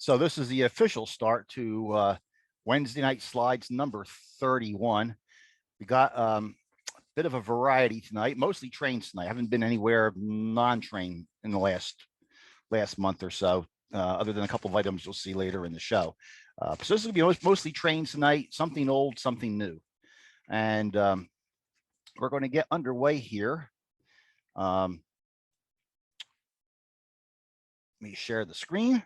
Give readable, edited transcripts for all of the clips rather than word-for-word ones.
So this is the official start to Wednesday Night Slides number 31. We got a bit of a variety tonight, mostly trains tonight. I haven't been anywhere non-train in the last month or so, other than a couple of items you'll see later in the show. So this is going to be mostly trains tonight, something old, something new. And we're going to get underway here. Let me share the screen.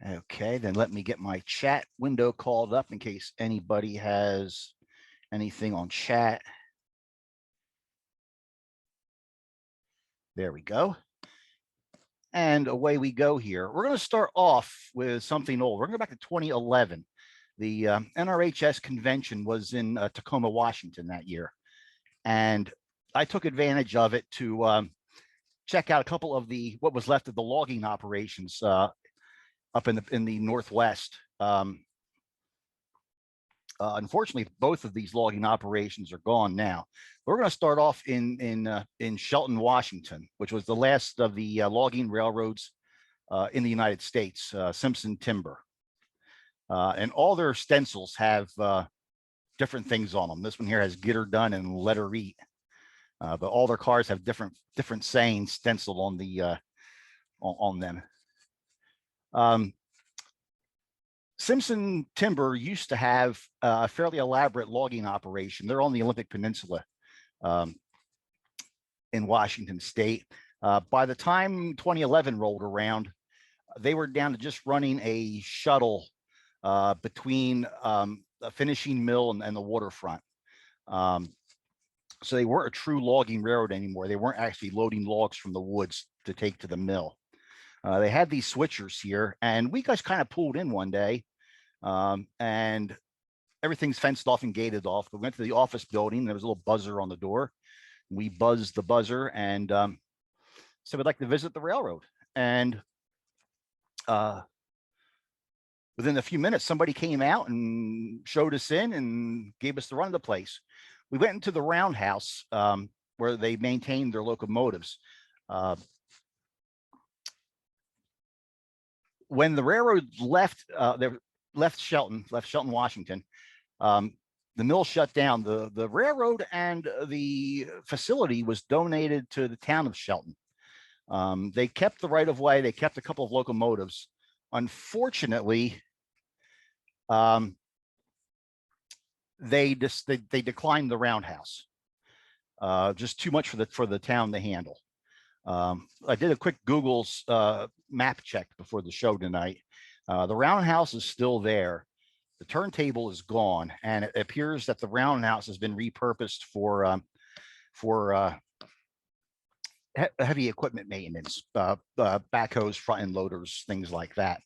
Okay, then let me get my chat window called up in case anybody has anything on chat. There we go. And away we go here. We're going to start off with something old. We're going to go back to 2011. The NRHS convention was in Tacoma, Washington that year. And I took advantage of it to check out a couple of what was left of the logging operations up in the Northwest. Unfortunately, both of these logging operations are gone now. We're going to start off in Shelton, Washington, which was the last of the logging railroads in the United States, Simpson Timber. And all their stencils have different things on them. This one here has "Get Her Done" and "Let Her Eat," but all their cars have different sayings stenciled on the on them. Simpson Timber used to have a fairly elaborate logging operation. They're on the Olympic Peninsula in Washington State. By the time 2011 rolled around, they were down to just running a shuttle between a finishing mill and the waterfront. So they weren't a true logging railroad anymore. They weren't actually loading logs from the woods to take to the mill. They had these switchers here, and we guys kind of pulled in one day, and everything's fenced off and gated off. We went to the office building. There was a little buzzer on the door. We buzzed the buzzer and said we'd like to visit the railroad. And within a few minutes, somebody came out and showed us in and gave us the run of the place. We went into the roundhouse where they maintained their locomotives. When the railroad left Shelton, Washington, the mill shut down. The railroad and the facility was donated to the town of Shelton. They kept the right of way. They kept a couple of locomotives. Unfortunately, they declined the roundhouse. Just too much for the town to handle. I did a quick Google's map check before the show tonight. The roundhouse is still there. The turntable is gone, and it appears that the roundhouse has been repurposed for heavy equipment maintenance, backhoes, front end loaders, things like that.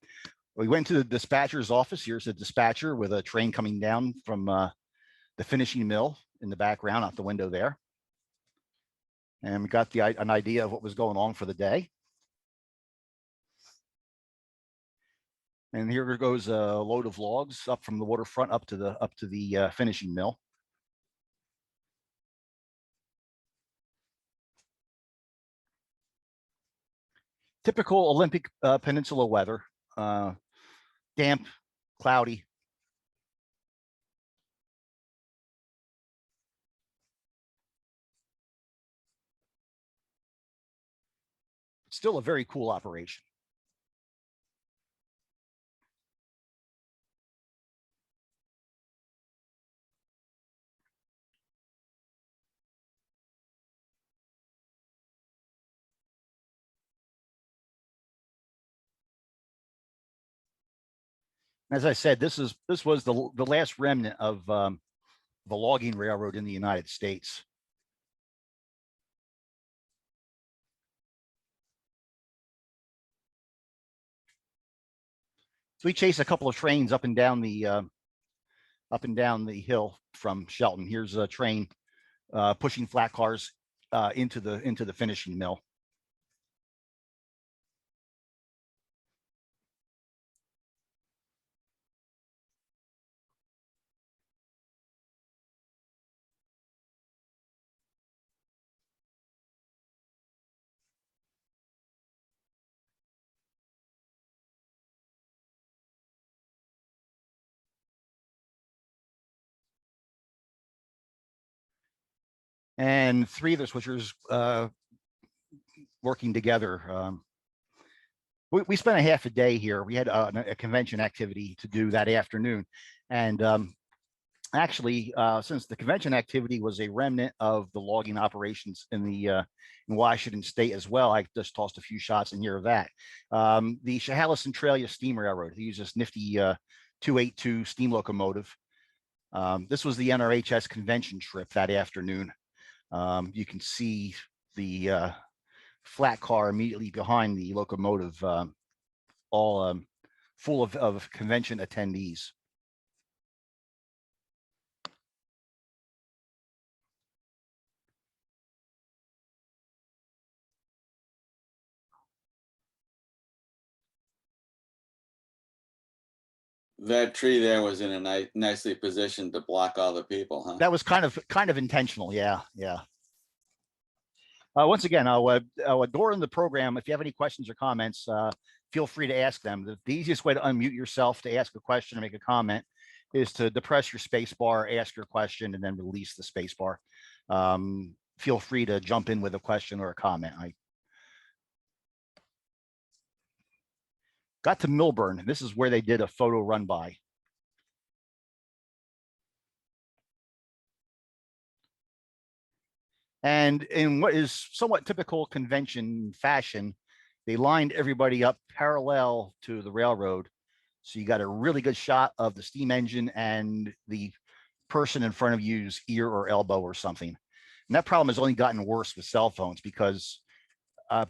We went to the dispatcher's office. Here's the dispatcher with a train coming down from the finishing mill in the background out the window there. And we got an idea of what was going on for the day. And here goes a load of logs up from the waterfront up to the finishing mill. Typical Olympic Peninsula weather, damp, cloudy. Still a very cool operation. As I said, this was the last remnant of the logging railroad in the United States. So we chased a couple of trains up and down the hill from Shelton. Here's a train pushing flat cars into the finishing mill. and 3 of the switchers working together. We spent a half a day here. We had a convention activity to do that afternoon. And actually, since the convention activity was a remnant of the logging operations in Washington State as well, I just tossed a few shots in here of that. The Chehalis Centralia Steam Railroad, they use this nifty 282 steam locomotive. This was the NRHS convention trip that afternoon. You can see the flat car immediately behind the locomotive, all full of convention attendees. That tree there was in a nicely positioned to block all the people, huh? That was kind of intentional. Yeah. Once again, during the program, if you have any questions or comments, feel free to ask them. The easiest way to unmute yourself to ask a question or make a comment is to depress your space bar, ask your question, and then release the space bar. Feel free to jump in with a question or a comment. I got to Milburn, and this is where they did a photo run by. And in what is somewhat typical convention fashion, they lined everybody up parallel to the railroad. So you got a really good shot of the steam engine and the person in front of you's ear or elbow or something. And that problem has only gotten worse with cell phones, because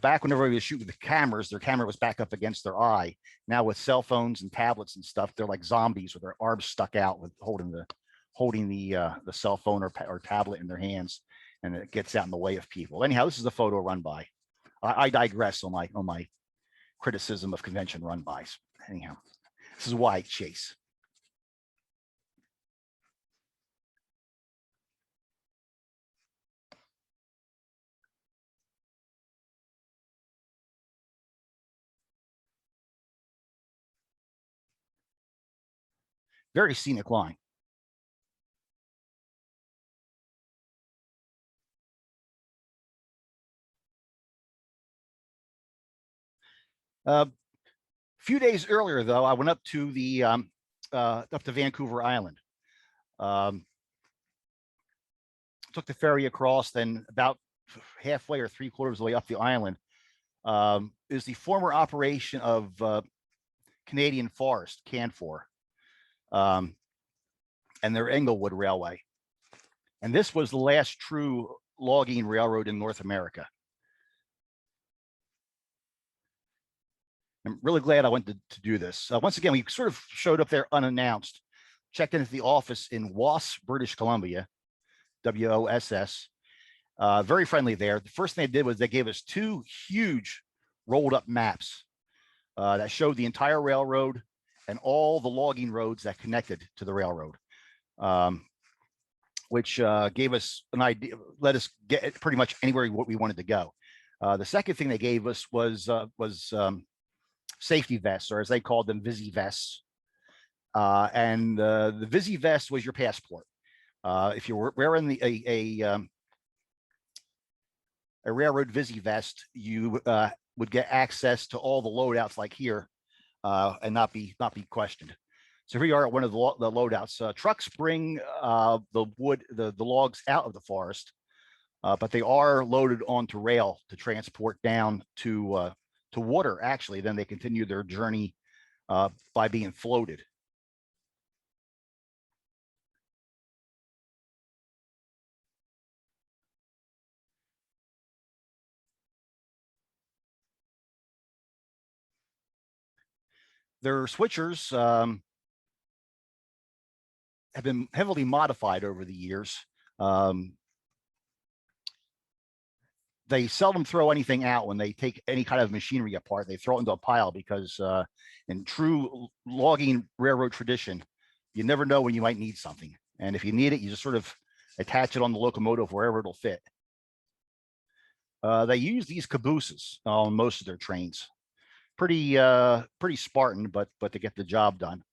back when everybody was shooting with the cameras, their camera was back up against their eye. Now with cell phones and tablets and stuff, they're like zombies with their arms stuck out with holding the cell phone or tablet in their hands, and it gets out in the way of people. Anyhow, this is a photo run by. I digress on my criticism of convention run bys. Anyhow, this is why Chase. Very scenic line. A few days earlier, though, I went up to Vancouver Island. Took the ferry across, then about halfway or 3/4 of the way up the island is the former operation of Canadian Forest, Canfor, and their Englewood Railway. And this was the last true logging railroad in North America. I'm really glad I went to do this. Once again, we sort of showed up there unannounced, checked into the office in Woss, British Columbia, WOSS. Very friendly there. The first thing they did was they gave us 2 huge rolled up maps that showed the entire railroad and all the logging roads that connected to the railroad, which gave us an idea, let us get pretty much anywhere we wanted to go. The second thing they gave us was safety vests, or as they called them, Visi vests. And the Visi vest was your passport. If you were wearing a railroad Visi vest, you would get access to all the loadouts like here, and not be questioned. So here we are at one of the loadouts. Trucks bring the wood, the logs out of the forest, but they are loaded onto rail to transport down to water. Actually, then they continue their journey by being floated. Their switchers have been heavily modified over the years. They seldom throw anything out when they take any kind of machinery apart. They throw it into a pile because in true logging railroad tradition, you never know when you might need something. And if you need it, you just sort of attach it on the locomotive wherever it'll fit. They use these cabooses on most of their trains. Pretty Spartan, but to get the job done.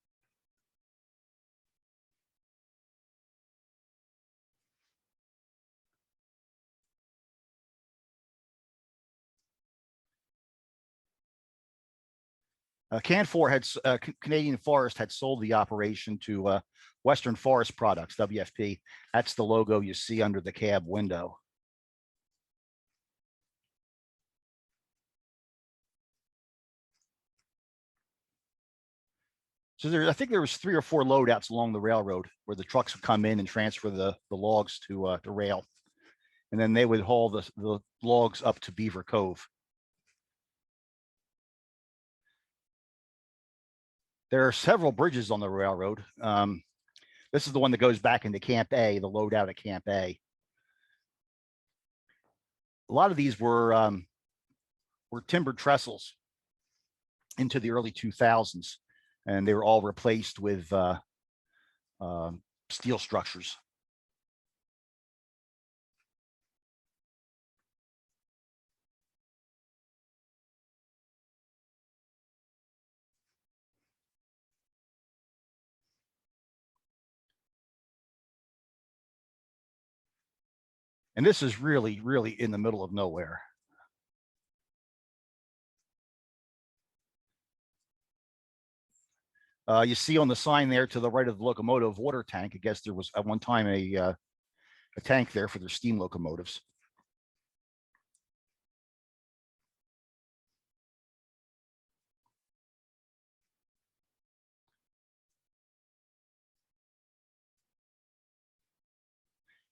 Canadian Forest had sold the operation to Western Forest Products, WFP. That's the logo you see under the cab window. So I think there was 3 or 4 loadouts along the railroad where the trucks would come in and transfer the logs to rail, and then they would haul the logs up to Beaver Cove. There are several bridges on the railroad. This is the one that goes back into Camp A, the loadout at Camp A. A lot of these were timber trestles into the early 2000s, and they were all replaced with steel structures. And this is really, really in the middle of nowhere. You see on the sign there to the right of the locomotive water tank. I guess there was at one time a tank there for their steam locomotives.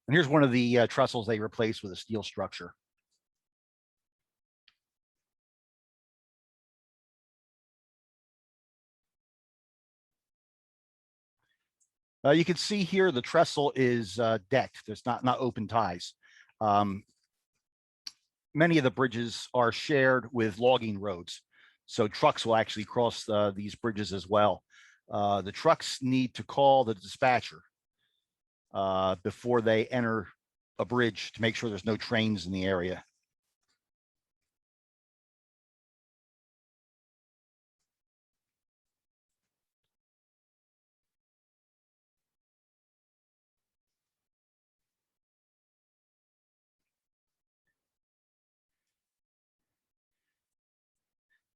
And here's one of the trestles they replaced with a steel structure. You can see here the trestle is decked. There's not open ties. Many of the bridges are shared with logging roads, so trucks will actually cross these bridges as well. The trucks need to call the dispatcher before they enter a bridge to make sure there's no trains in the area.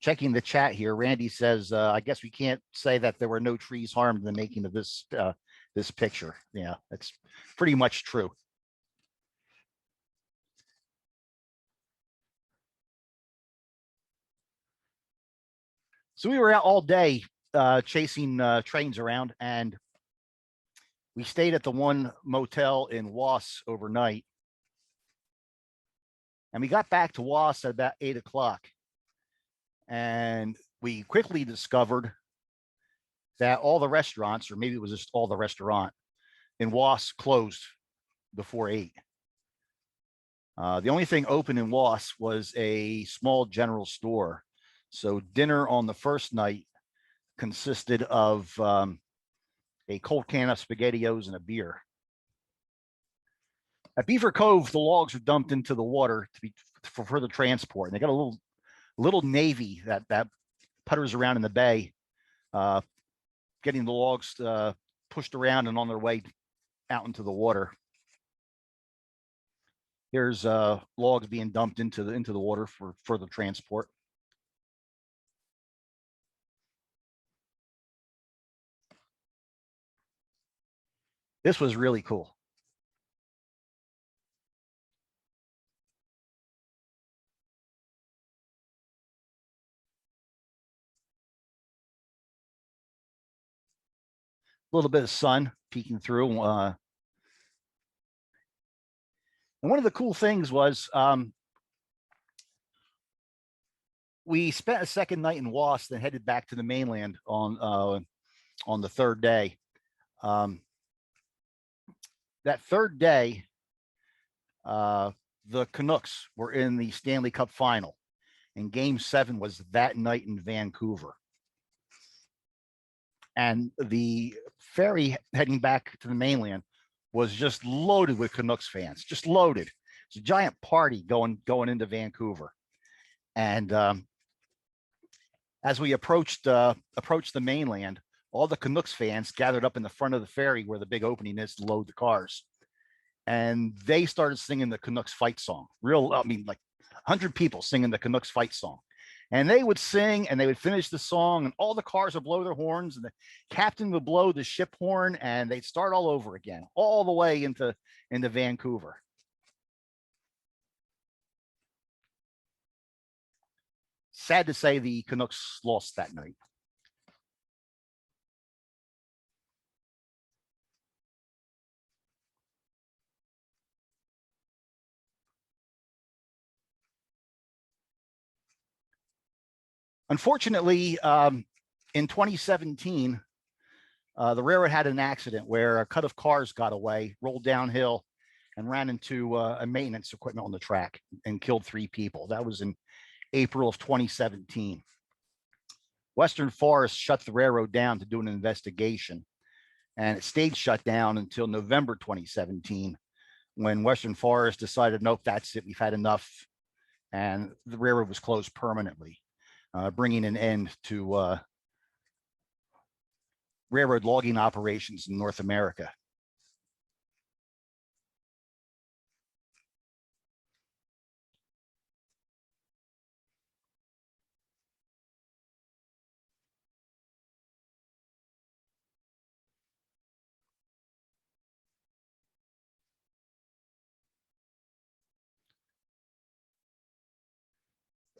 Checking the chat here, Randy says, I guess we can't say that there were no trees harmed in the making of this picture. Yeah, that's pretty much true. So we were out all day chasing trains around, and we stayed at the one motel in Was overnight. And we got back to Was at about 8 o'clock. And we quickly discovered that all the restaurants, or maybe it was just all the restaurant in Was, closed before 8. The only thing open in Was was a small general store. So dinner on the first night consisted of a cold can of SpaghettiOs and a beer. At Beaver Cove, the logs are dumped into the water for further transport. And they got a little navy that putters around in the bay, getting the logs pushed around and on their way out into the water. Here's logs being dumped into the water for further transport. This was really cool. A little bit of sun peeking through. And one of the cool things was we spent a second night in Was, then headed back to the mainland on the third day. That third day, the Canucks were in the Stanley Cup final, and Game 7 was that night in Vancouver. And the ferry heading back to the mainland was just loaded with Canucks fans, just loaded. It's a giant party going into Vancouver. And as we approached the mainland, all the Canucks fans gathered up in the front of the ferry where the big opening is to load the cars. And they started singing the Canucks fight song. Like 100 people singing the Canucks fight song. And they would sing and they would finish the song, and all the cars would blow their horns, and the captain would blow the ship horn, and they'd start all over again, all the way into Vancouver. Sad to say the Canucks lost that night. Unfortunately, in 2017, the railroad had an accident where a cut of cars got away, rolled downhill, and ran into a maintenance equipment on the track and killed 3 people. That was in April of 2017. Western Forest shut the railroad down to do an investigation, and it stayed shut down until November 2017, when Western Forest decided, nope, that's it, we've had enough, and the railroad was closed permanently, bringing an end to railroad logging operations in North America.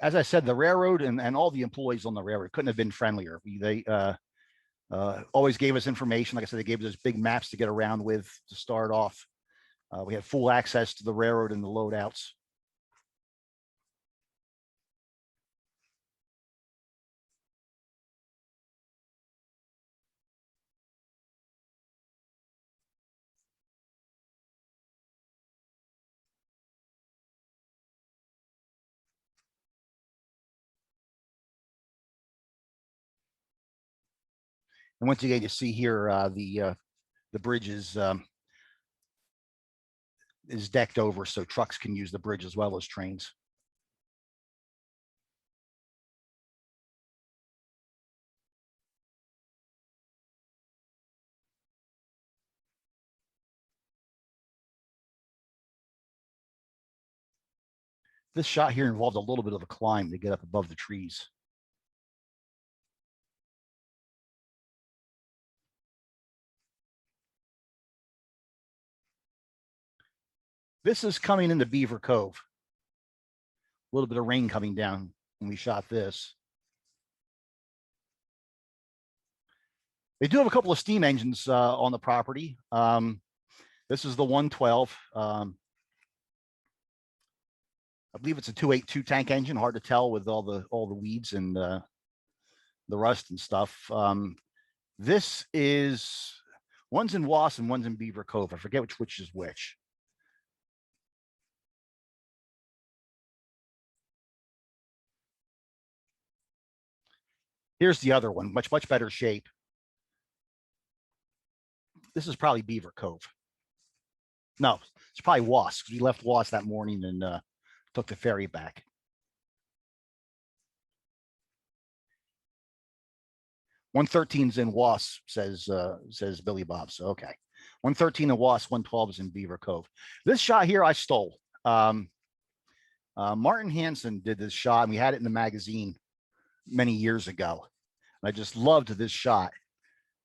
As I said, the railroad and all the employees on the railroad couldn't have been friendlier. They always gave us information. Like I said, they gave us big maps to get around with to start off. We had full access to the railroad and the loadouts. And once again, you see here the bridge is decked over, so trucks can use the bridge as well as trains. This shot here involved a little bit of a climb to get up above the trees. This is coming into Beaver Cove. A little bit of rain coming down when we shot this. They do have a couple of steam engines on the property. This is the 112. I believe it's a 282 tank engine. Hard to tell with all the weeds and the rust and stuff. This is one's in Wass and one's in Beaver Cove. I forget which is which. Here's the other one, much better shape. This is probably Beaver Cove. No, it's probably Wass, because we left Wass that morning and took the ferry back. "113's in Wass," says Billy Bob. So okay, 113 in Wass, 112 is in Beaver Cove. This shot here I stole. Martin Hansen did this shot, and we had it in the magazine many years ago. I just loved this shot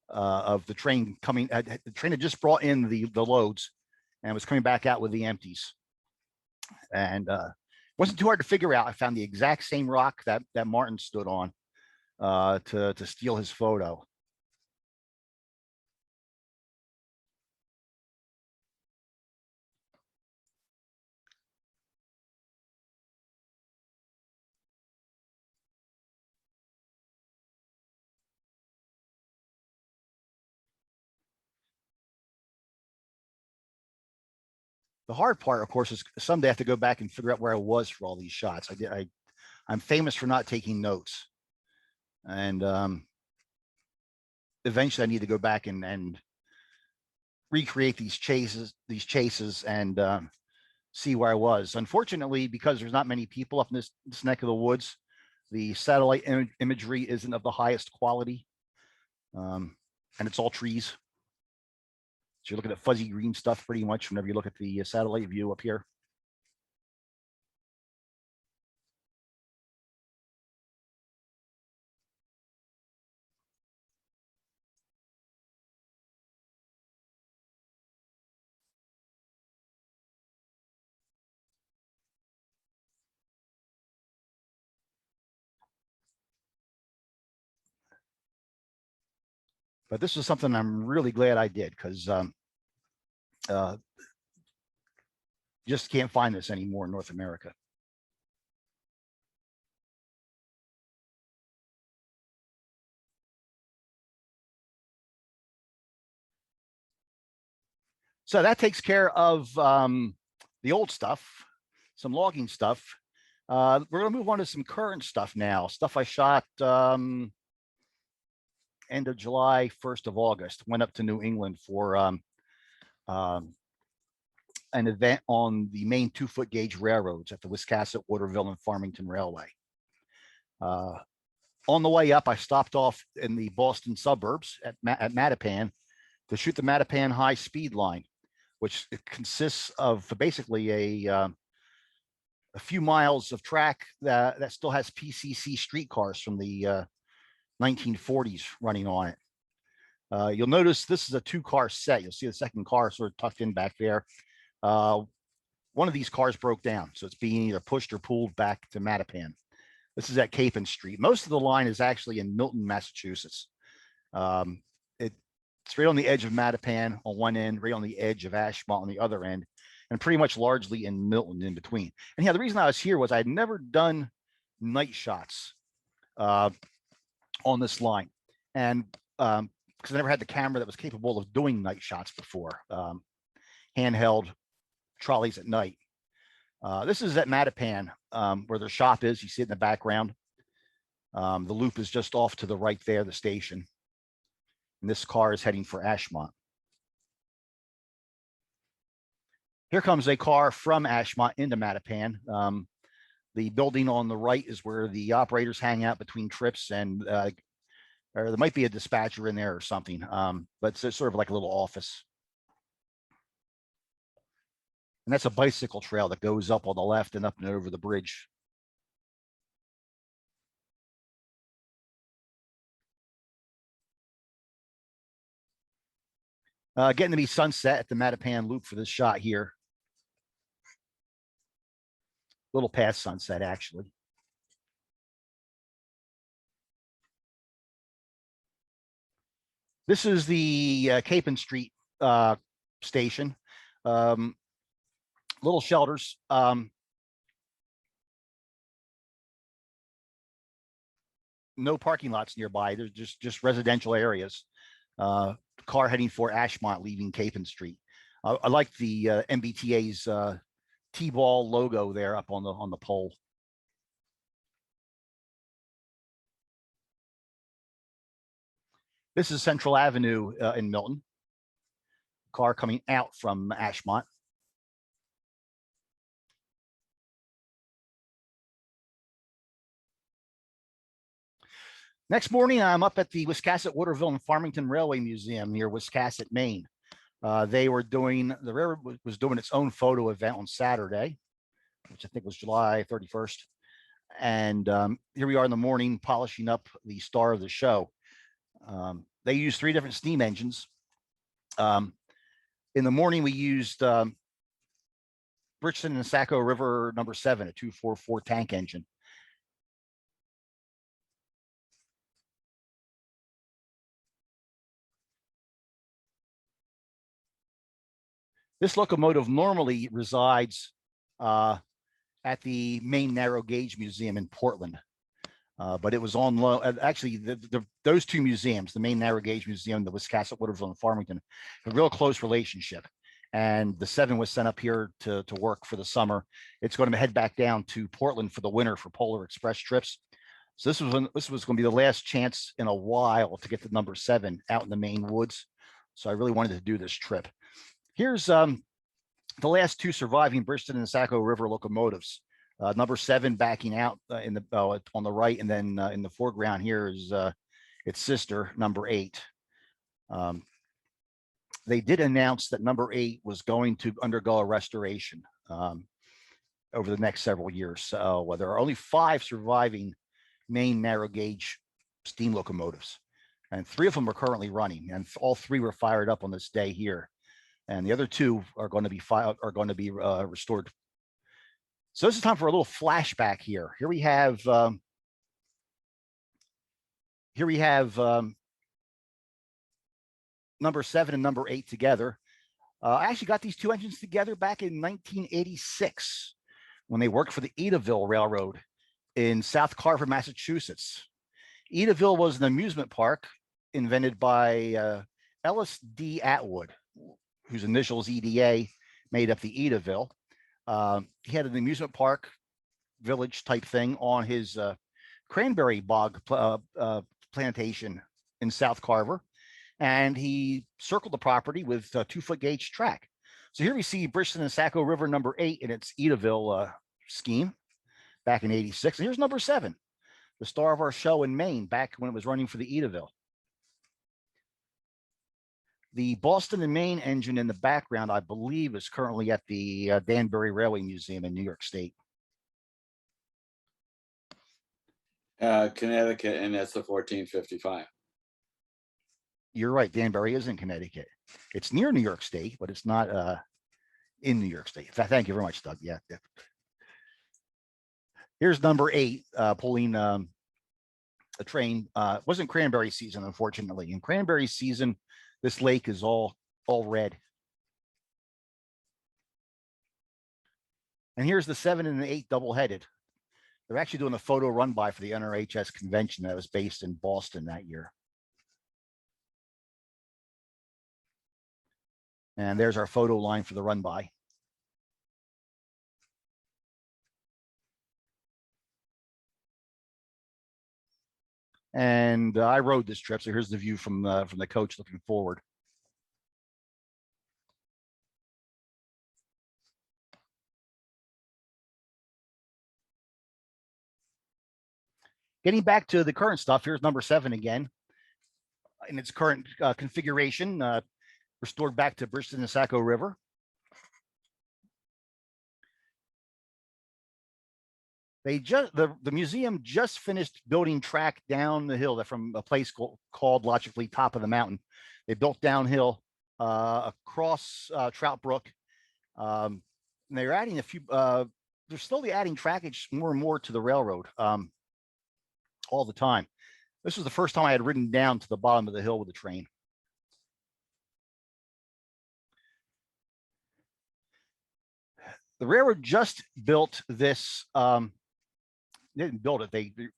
of the train coming. The train had just brought in the loads and was coming back out with the empties. And it wasn't too hard to figure out. I found the exact same rock that Martin stood on to steal his photo. The hard part, of course, is someday I have to go back and figure out where I was for all these shots. I'm famous for not taking notes, and eventually I need to go back and recreate these chases, and see where I was. Unfortunately, because there's not many people up in this neck of the woods, the satellite imagery isn't of the highest quality, and it's all trees. So you're looking at fuzzy green stuff pretty much whenever you look at the satellite view up here. But this is something I'm really glad I did, because just can't find this anymore in North America. So that takes care of the old stuff, some logging stuff. We're going to move on to some current stuff now. Stuff I shot end of July, 1st of August. Went up to New England for an event on the Maine 2-foot gauge railroads at the Wiscasset, Waterville, and Farmington Railway. On the way up, I stopped off in the Boston suburbs at Mattapan to shoot the Mattapan high speed line, which consists of basically a few miles of track that still has PCC streetcars from the 1940s running on it. You'll notice this is a 2-car set. You'll see the second car sort of tucked in back there. One of these cars broke down, so it's being either pushed or pulled back to Mattapan. This is at Capon Street. Most of the line is actually in Milton, Massachusetts. It's right on the edge of Mattapan on one end, right on the edge of Ashmont on the other end, and pretty much largely in Milton in between. And yeah, the reason I was here was I had never done night shots on this line, and because I never had the camera that was capable of doing night shots before, handheld trolleys at night. This is at Mattapan, where their shop is. You see it in the background. The loop is just off to the right there, the station. And this car is heading for Ashmont. Here comes a car from Ashmont into Mattapan. The building on the right is where the operators hang out between trips, and or there might be a dispatcher in there or something, but it's sort of like a little office. And that's a bicycle trail that goes up on the left and up and over the bridge. Getting to be sunset at the Mattapan Loop for this shot here. A little past sunset, actually. This is the Capon Street station. Little shelters. No parking lots nearby. There's just residential areas. Car heading for Ashmont, leaving Capon Street. I like the MBTA's T-ball logo there up on the pole. This is Central Avenue in Milton. Car coming out from Ashmont. Next morning, I'm up at the Wiscasset, Waterville, and Farmington Railway Museum near Wiscasset, Maine. The railroad was doing its own photo event on Saturday, which I think was July 31st. And here we are in the morning polishing up the star of the show. They used 3 different steam engines. In the morning, we used Bridgeton and Saco River number 7, a 244 tank engine. This locomotive normally resides at the Maine Narrow Gauge Museum in Portland, but it was on loan. Actually, those 2 museums, the Maine Narrow Gauge Museum, the Wiscasset, Waterville, and Farmington, a real close relationship. And the 7 was sent up here to work for the summer. It's going to head back down to Portland for the winter for Polar Express trips. So this was going to be the last chance in a while to get the number 7 out in the Maine woods. So I really wanted to do this trip. Here's the last 2 surviving Bridgeton and Saco River locomotives. Number 7 backing out in the on the right, and then in the foreground here is its sister, number 8. They did announce that number 8 was going to undergo a restoration over the next several years. So there are only 5 surviving Maine narrow gauge steam locomotives, and 3 of them are currently running, and all 3 were fired up on this day here. And the other 2 are going to be restored. So this is time for a little flashback here. Here we have number 7 and number 8 together. I actually got these two engines together back in 1986 when they worked for the Waterville Railroad in South Carver, Massachusetts. Waterville was an amusement park invented by Ellis D. Atwood, whose initials EDA made up the Waterville. He had an amusement park village type thing on his cranberry bog plantation in South Carver, and he circled the property with 2-foot gauge track. So here we see Bristol and Saco River number 8 in its Waterville scheme back in '86. And here's number 7, the star of our show in Maine back when it was running for the Waterville. The Boston and Maine engine in the background, I believe, is currently at the Danbury Railway Museum in New York State. Connecticut, and that's the 1455. You're right. Danbury is in Connecticut. It's near New York State, but it's not in New York State. Thank you very much, Doug. Yeah. Here's number 8 pulling a train. It wasn't cranberry season, unfortunately. In cranberry season, this lake is all red. And here's the 7 and the 8 double-headed. They're actually doing a photo run by for the NRHS convention that was based in Boston that year. And there's our photo line for the run by. And I rode this trip, so here's the view from the coach looking forward. Getting back to the current stuff, here's number 7 again in its current configuration, restored back to Bristol and Saco River. The museum just finished building track down the hill from a place called logically Top of the Mountain. They built downhill across Trout Brook. And they're adding a few, they're slowly adding trackage more and more to the railroad all the time. This was the first time I had ridden down to the bottom of the hill with the train. The railroad just built this, they didn't build it,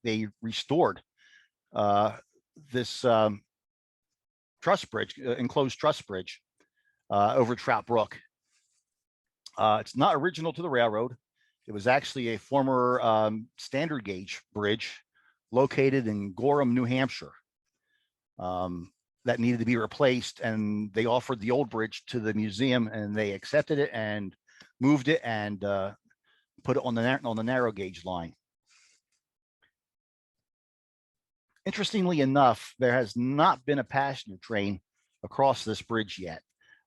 they restored this truss bridge, enclosed truss bridge over Trout Brook. It's not original to the railroad. It was actually a former standard gauge bridge located in Gorham, New Hampshire, that needed to be replaced. And they offered the old bridge to the museum, and they accepted it and moved it and put it on the narrow gauge line. Interestingly enough, there has not been a passenger train across this bridge yet.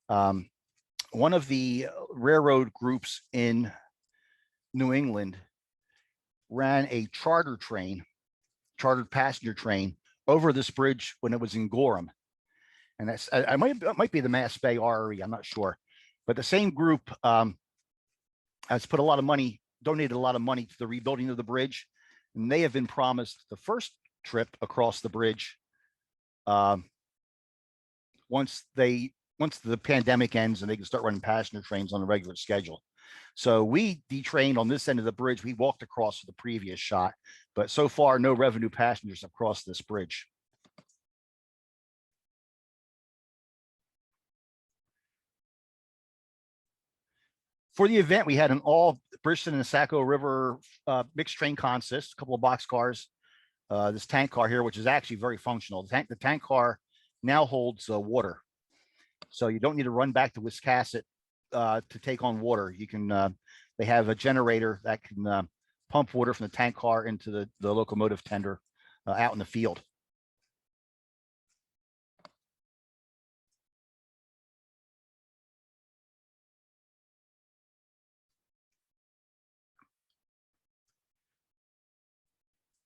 One of the railroad groups in New England ran a chartered passenger train over this bridge when it was in Gorham. And that's, it might be the Mass Bay RRE, I'm not sure. But the same group has put a lot of money, donated a lot of money to the rebuilding of the bridge. And they have been promised the first trip across the bridge once the pandemic ends and they can start running passenger trains on a regular schedule. So we detrained on this end of the bridge. We walked across the previous shot, but so far no revenue passengers have crossed this bridge. For the event, we had an all Bristol and Saco River mixed train consist, a couple of box cars, this tank car here, which is actually very functional. The tank car now holds water. So you don't need to run back to Wiscasset to take on water. You can, they have a generator that can pump water from the tank car into the locomotive tender out in the field.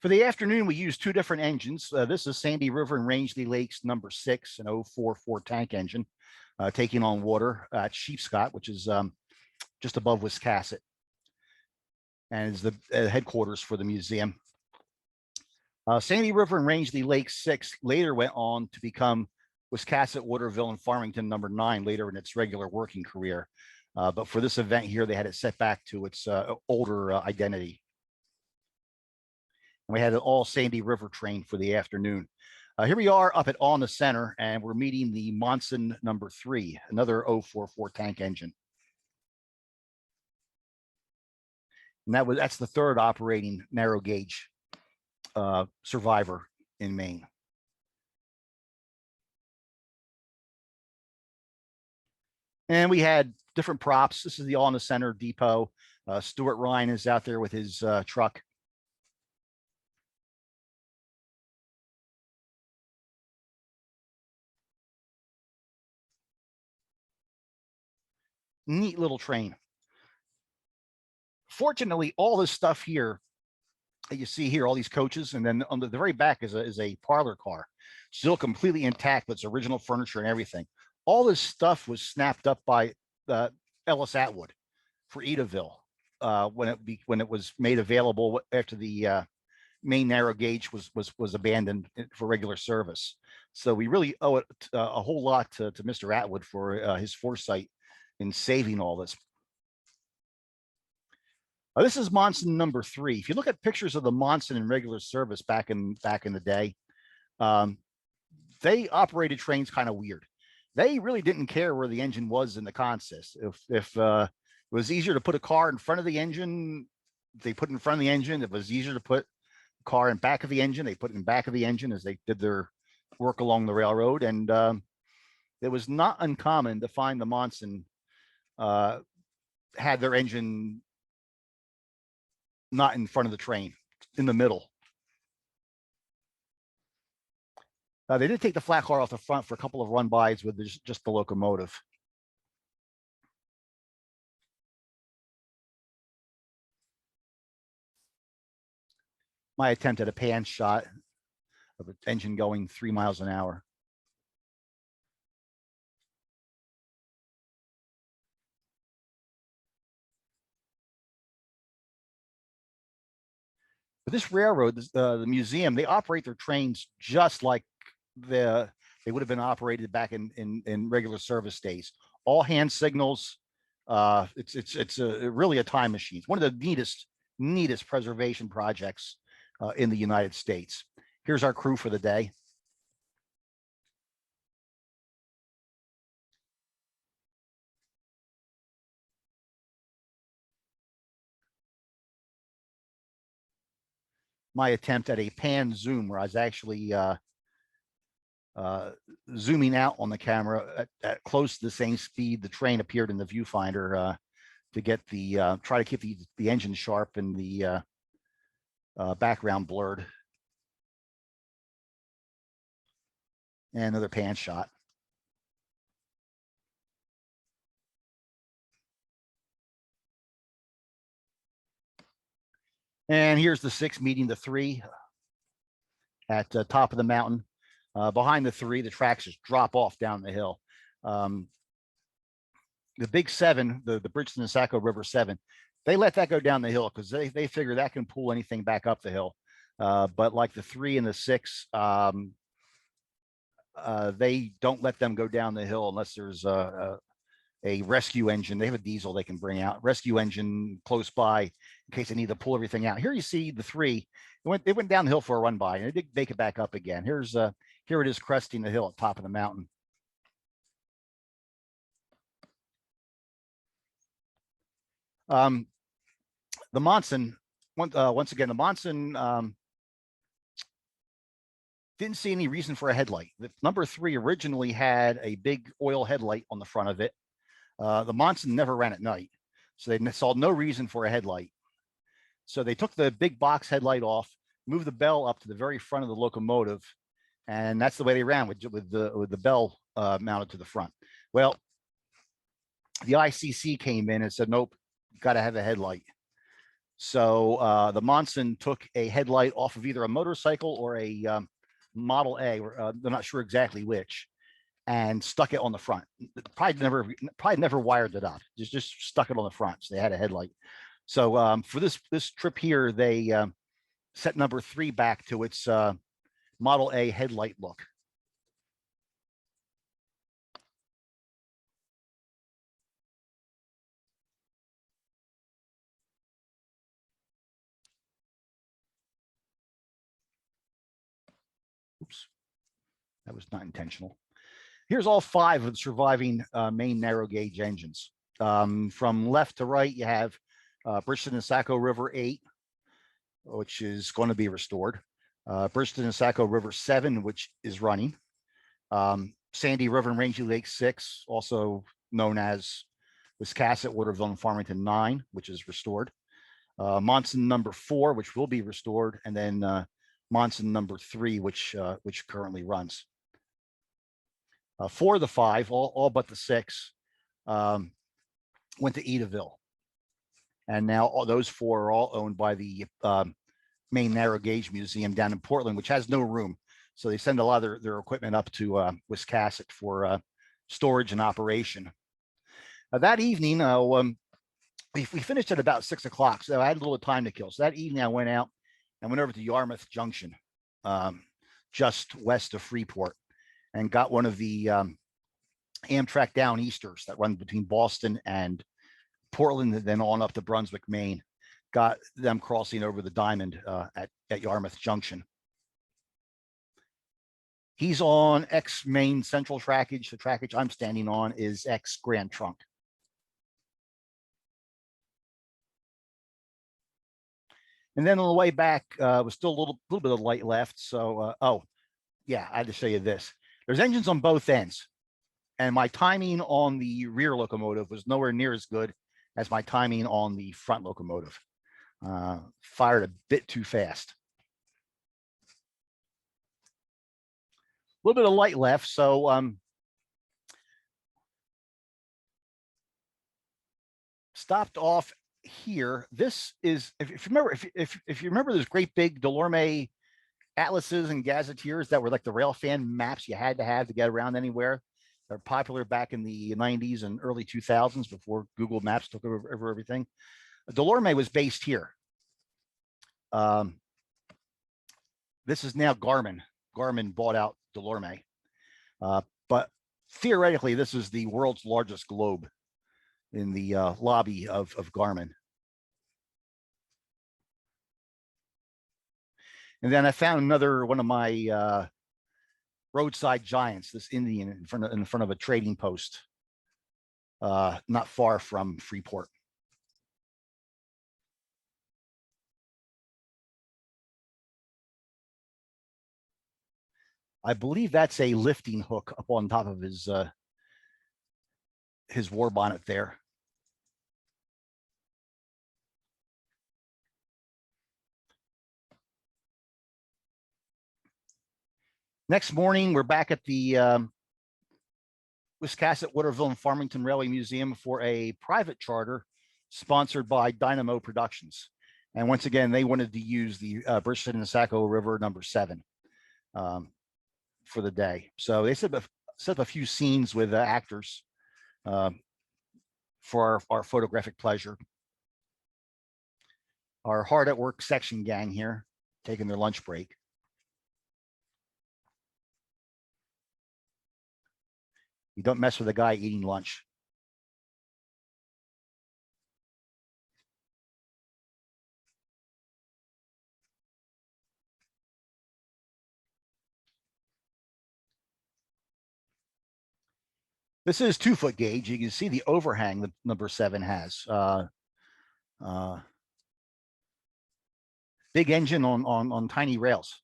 For the afternoon, we used 2 different engines. This is Sandy River and Rangeley Lakes number 6, an 044 tank engine, taking on water at Sheepscott, which is just above Wiscasset, and is the headquarters for the museum. Sandy River and Rangeley Lakes 6 later went on to become Wiscasset, Waterville, and Farmington number 9 later in its regular working career. But for this event here, they had it set back to its older identity. And we had an all Sandy River train for the afternoon. Here we are up at On the Center, and we're meeting the Monson number 3, another 044 tank engine. And that's the 3rd operating narrow gauge survivor in Maine. And we had different props. This is the On the Center depot. Stuart Ryan is out there with his truck. Neat little train. Fortunately, all this stuff here that you see here, all these coaches, and then on the very back is a parlor car, still completely intact, with its original furniture and everything. All this stuff was snapped up by Ellis Atwood for Edaville when it was made available after the Maine narrow gauge was abandoned for regular service. So we really owe it a whole lot to Mr. Atwood for his foresight in saving all this. This is Monson number 3. If you look at pictures of the Monson in regular service back in the day, they operated trains kind of weird. They really didn't care where the engine was in the consist. If it was easier to put a car in front of the engine, they put it in front of the engine. If it was easier to put a car in back of the engine, they put it in back of the engine as they did their work along the railroad. And it was not uncommon to find the Monson had their engine not in front of the train, in the middle. They did take the flat car off the front for a couple of run-bys with just the locomotive. My attempt at a pan shot of an engine going 3 miles an hour. But this railroad, the museum, they operate their trains just like they would have been operated back in regular service days. All hand signals. It's really a time machine. It's one of the neatest preservation projects in the United States. Here's our crew for the day. My attempt at a pan zoom, where I was actually zooming out on the camera at close to the same speed the train appeared in the viewfinder to get try to keep the engine sharp and the background blurred. And another pan shot. And here's the 6 meeting the 3 at the top of the mountain. Behind the 3, the tracks just drop off down the hill. The big 7, the Bridgeton and Saco River 7, they let that go down the hill because they figure that can pull anything back up the hill. But like the 3 and the 6, they don't let them go down the hill unless there's a rescue engine. They have a diesel they can bring out, rescue engine close by in case they need to pull everything out. Here you see the 3. It went down the hill for a run by, and it did make it back up again. Here it is cresting the hill at top of the mountain. The Monson, once again, the Monson didn't see any reason for a headlight. The number 3 originally had a big oil headlight on the front of it. The Monson never ran at night, so they saw no reason for a headlight. So they took the big box headlight off, moved the bell up to the very front of the locomotive, and that's the way they ran with the bell mounted to the front. Well, the ICC came in and said, nope, got to have a headlight. So the Monson took a headlight off of either a motorcycle or a Model A, or they're not sure exactly which, and stuck it on the front. Probably never wired it up. Just stuck it on the front. So they had a headlight. So for this trip here, they set number 3 back to its Model A headlight look. That was not intentional. Here's all 5 of the surviving Maine narrow gauge engines. From left to right, you have Bridgeton and Saco River 8, which is going to be restored. Bridgeton and Saco River 7, which is running. Sandy River and Rangeley Lake 6, also known as Wiscasset, Waterville, and Farmington 9, which is restored. Monson number 4, which will be restored, and then Monson number 3, which currently runs. 4 of the 5, all but the 6, went to Edaville, and now all those 4 are all owned by the Maine Narrow Gauge Museum down in Portland, which has no room. So they send a lot of their equipment up to Wiscasset for storage and operation. That evening, we finished at about 6 o'clock, so I had a little time to kill. So that evening, I went out and went over to Yarmouth Junction, just west of Freeport, and got one of the Amtrak Downeasters that run between Boston and Portland, and then on up to Brunswick, Maine. Got them crossing over the Diamond at Yarmouth Junction. He's on ex-Maine Central trackage. The trackage I'm standing on is ex-Grand Trunk. And then on the way back, was still a little bit of light left. So, oh, yeah, I had to show you this. There's engines on both ends. And my timing on the rear locomotive was nowhere near as good as my timing on the front locomotive. Fired a bit too fast. A little bit of light left, so stopped off here. This is, if you remember, if you remember those great big Delorme atlases and gazetteers that were like the rail fan maps you had to have to get around anywhere. They're popular back in the 90s and early 2000s before Google Maps took over everything. Delorme was based here. This is now Garmin. Garmin bought out Delorme. But theoretically, this is the world's largest globe in the lobby of Garmin. And then I found another one of my roadside giants, this Indian in front of a trading post, not far from Freeport. I believe that's a lifting hook up on top of his war bonnet there. Next morning, we're back at the Wiscasset, Waterville, and Farmington Railway Museum for a private charter sponsored by Dynamo Productions. And once again, they wanted to use the Bridgeton and Saco River number 7 for the day. So they set up a few scenes with actors for our photographic pleasure. Our hard at work section gang here, taking their lunch break. You don't mess with a guy eating lunch. This is 2-foot gauge. You can see the overhang that number 7 has. Big engine on tiny rails.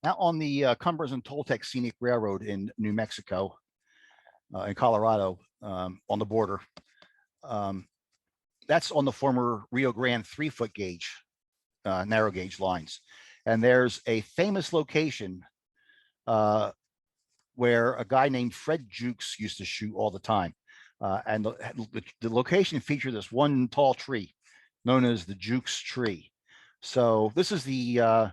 Out on the Cumbers and Toltec Scenic Railroad in New Mexico, in Colorado, on the border. That's on the former Rio Grande 3-foot gauge, narrow gauge lines. And there's a famous location where a guy named Fred Jukes used to shoot all the time. And the location featured this one tall tree known as the Jukes tree. So this is the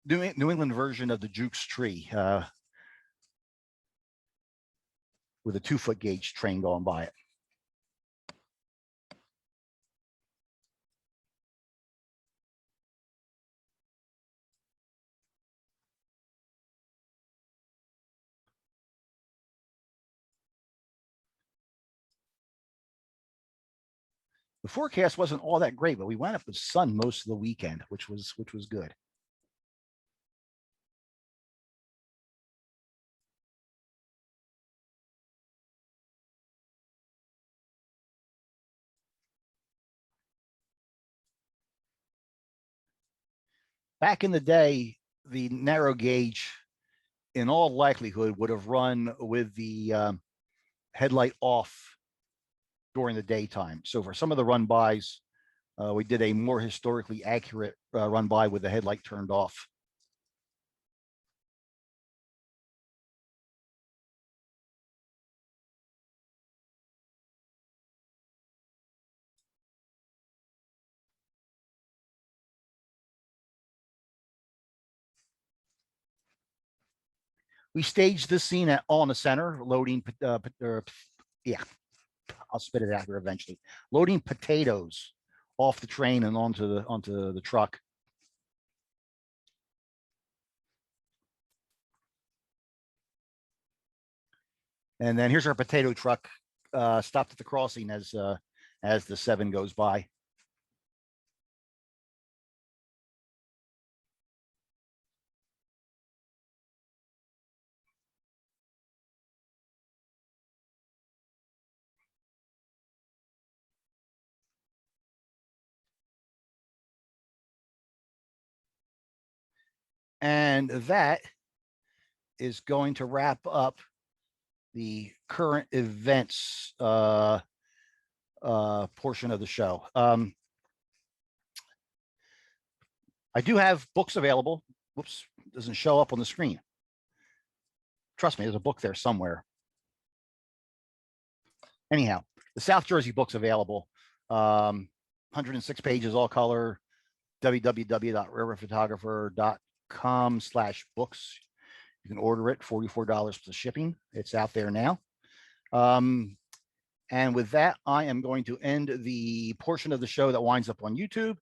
New England version of the Jukes tree, with a 2-foot gauge train going by it. The forecast wasn't all that great, but we wound up with sun most of the weekend, which was good. Back in the day, the narrow gauge, in all likelihood, would have run with the headlight off during the daytime. So for some of the run-bys, we did a more historically accurate run-by with the headlight turned off. We staged this scene at all in the center, loading, yeah, I'll spit it out here eventually. Loading potatoes off the train and onto the truck. And then here's our potato truck stopped at the crossing as the 7 goes by. And that is going to wrap up the current events portion of the show. I do have books available. Whoops, doesn't show up on the screen. Trust me, there's a book there somewhere. Anyhow, the South Jersey book's available. 106 pages, all color, www.railroadphotographer.com/books. You can order it, $44 plus shipping. It's out there now. And with that, I am going to end the portion of the show that winds up on YouTube.